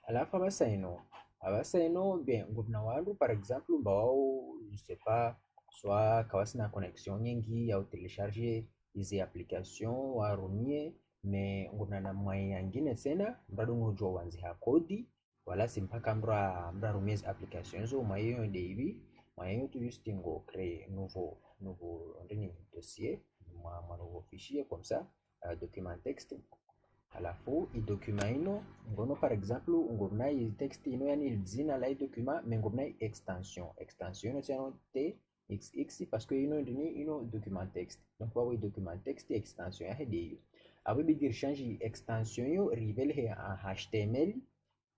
alafu abasaino bien ngubna wandu par exemple mbao je sais pas soit kawasina connexion nyingi au telecharger hizi application warumie me ngubna na mwai yangine tena mrado ngujua wanzi ha kodi wala si mpaka mra rumie hizi application zo mwayo de hivi mwayo tu juste ngo créer nouveau dossier ma nouveau fichier comme ça document texte alafu i document ino ngono par exemple ngomna i text ino yani jina la i document mais ngomna i extension ino tiano txx parce que ino document text donc wawo i document text extension ya hede abo bidir change extension yo rivel he en html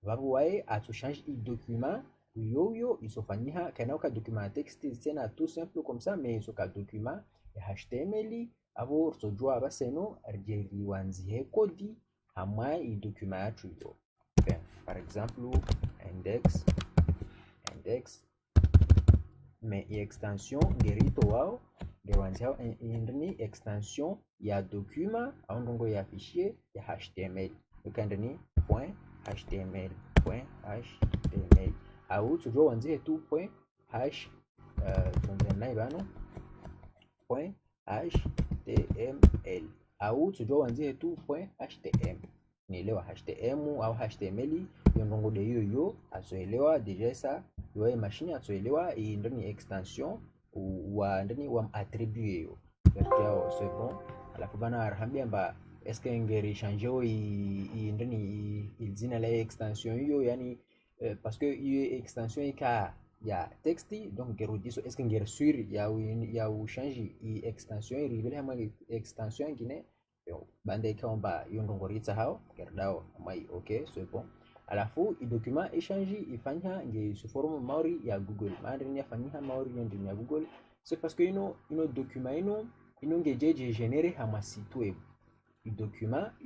vabo wae atu change i document yo isofanyiha kana ka document text tena tout simple comme ça mais isoka document html abo urtojua baseno arjeri wanzihe kodi hamwa i document yacu yo par exemple index mais i extension ngerito wao ngewanzia indni extension ya document au ndongo ya fichier ya html ukandani .html au tujua wanzie tu tunzanai bano .html au tujua wanzie tu .htm nielewa htm au html yo ndongo de yo asoelewa deja sa yo machine asoelewa i ndani extension wa ndani wa attribut yo yao c'est bon alafu bana arhambia mba est-ce que ngeri changer i ndani jina la extension yo yani parce que iyo extension ika ya texte donc gerudiso est-ce que ngeri sur ya u change i extension rivele hama extension ngine yo bande kaomba yo ndongoritsa hao gerdao mai okay c'est bon alafu i document échange ifanya nge sous forme maori ya Google mandri ya fanyika maori ndani ya Google c'est parce que ino document ino ngejeje genere hama site web i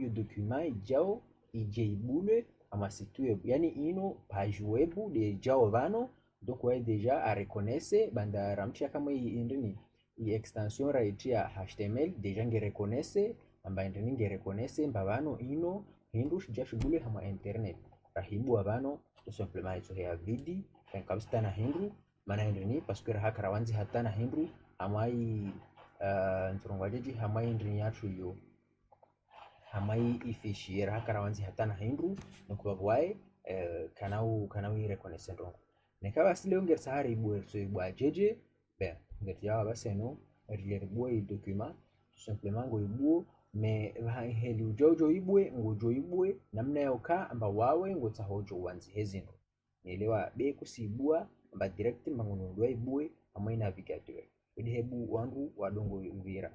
document ijao ijeibule ama site web yani ino page web de jao vano donc ouais déjà a reconnaître banda ramtia kama indini i extension right ya html déjà nge reconnaître amba indini nge reconnaître mbavano ino hindu shija shughuli hama internet rahibu abano tout simplement ito ya vidi kabista na hindu mana indini parce que hakara wanzi hata na hindu amai nturongwajeji hamai indini yachu yo hamai ifichier hakara wanzi hata na hindu nokubabwae kanau i reconnaître ndongo nekaba sile unger sahari ibu so ibu ajeje ben ngetia baseno rileribua i document tout simplement ngo ibu me heli ujojo ibwe ngojo ibwe namna yoka amba wawe ngota hojo wanzi hezino nielewa be kusibua amba direct mangunundwa ibwe amwe navigateur idi hebu wangu wadongo uvira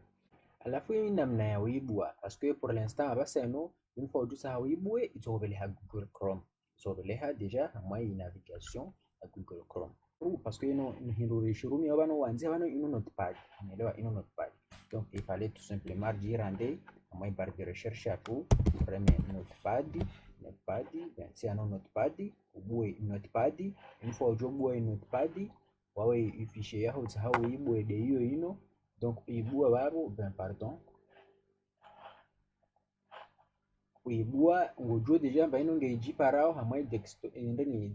alafu hii namna ya uibwa parce que pour l'instant baseno une fois du sa uibwe itobeleha Google Chrome itobeleha déjà amwe navigation à Google Chrome parce que ino hirurishurumi abano wanzi abano ino notepad nielewa ino notepad donc il fallait tout simplement dire ande amwe barre de recherche apu preme notepad ben si ano notepad ubue notepad une fois ujobue notepad wawe ifichier yaho tsahau ibwe de hiyo ino donc ibua babo ben pardon uibua ngojua deja mba ino ngeji parao hamai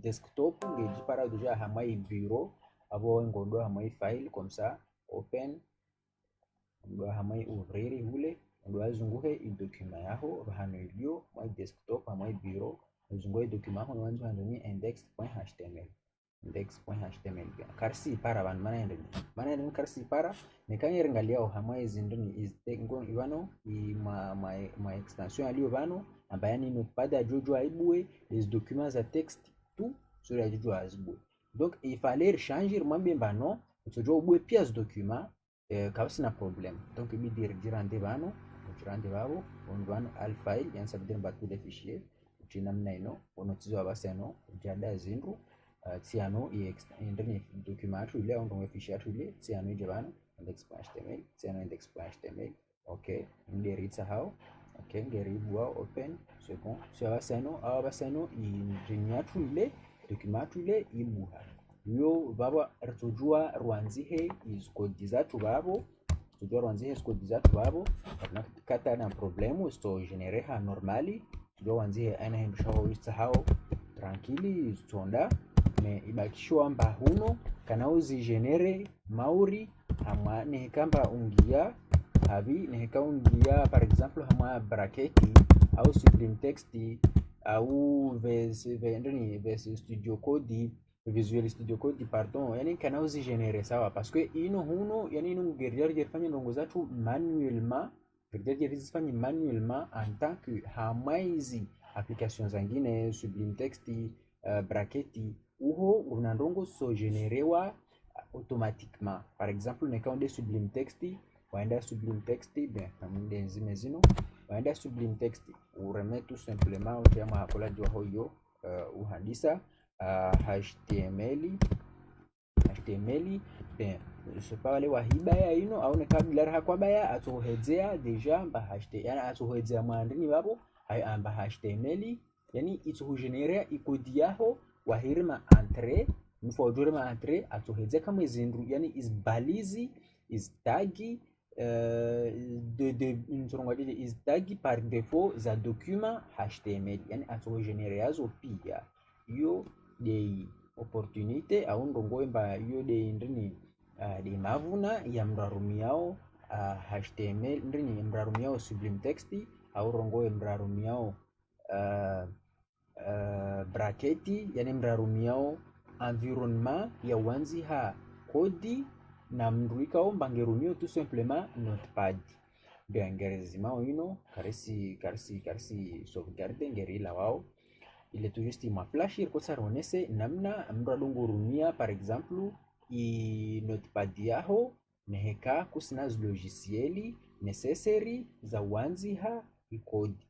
desktop ngeji parao deja hamai bureau abo ngodo hamai file comme ça open ndo hamai ouvrir hule ndo azunguhe i document yaho bahano ilio mai desktop hamai bureau azunguhe document ho wanzo ndani index.html karsi para ban mana karsi para nekanye ngalia hamai zindoni ngon ibano ma extension alio bano ambayani notepad ajojo aibwe les documents à texte tout sur ajojo azibwe donc il fallait changer mwambe bano utojo ubwe pia document kabisa na problem donc bidir jirande bano babo on bano al file yan sabden batu de fichier utinamna ino onotizo abaseno jada zindu tiano ndani document ile au ndo fichier ile tiano jabano index.html tiano index.html okay ngeritsa hao okay ngeribwa open c'est bon so abaseno injinyatu ile document ile imuha yo baba rtujua rwanzihe izkodi zatu babo tujua rwanzihe izkodi zatu babo na kata na problemu sto genereha normali tujua rwanzihe ana hindu shawo hao tranquille tsonda me ibakishwa mba huno kana uzigenere mauri hamwa nehekamba ungia havi neheka ungia par exemple hamwa bracket au sublime text au VS Studio Code, Visual Studio Code pardon, yani kana uzigenere sawa parce que ino huno yani ino gerrier gerfanya ndongo zatu manuellement gerrier zifanye manuellement en tant que hamaizi applications zingine sublime text bracket uho una ndongo so generewa automatiquement. Par exemple neka onde sublime text waenda sublime text bien kamde nzime zino waenda sublime text ureme tout simplement ukiama hakola jwa hoyo uhandisa HTML bien je pas wale wahibaya ino au ne kabila hakwa baya atohedzea deja mba HTML yani atohedzea mwandini babo amba HTML yani itohugenera ikodi yaho wahirima entrée mfojurima entrée atohedzea kama izindu yani isbalizi istagi istagi par défaut za document HTML yani atohugenera yazo pia yo de opportunité au ndongo mba yo de ndini de mavuna ya mrarumiao HTML ndini mrarumiao sublime text au rongo mrarumiao bracket yani mrarumiao environnement ya wanzi ha kodi na mruikao mbangerumio tout simplement notepad bien ngerezimao ino karisi sauvegarde ngerila wao ile tu juste ma flash ir kosa ronese namna mradongorumia par exemple i notepad yaho neheka kusina logicieli necessary za wanzi ha ikodi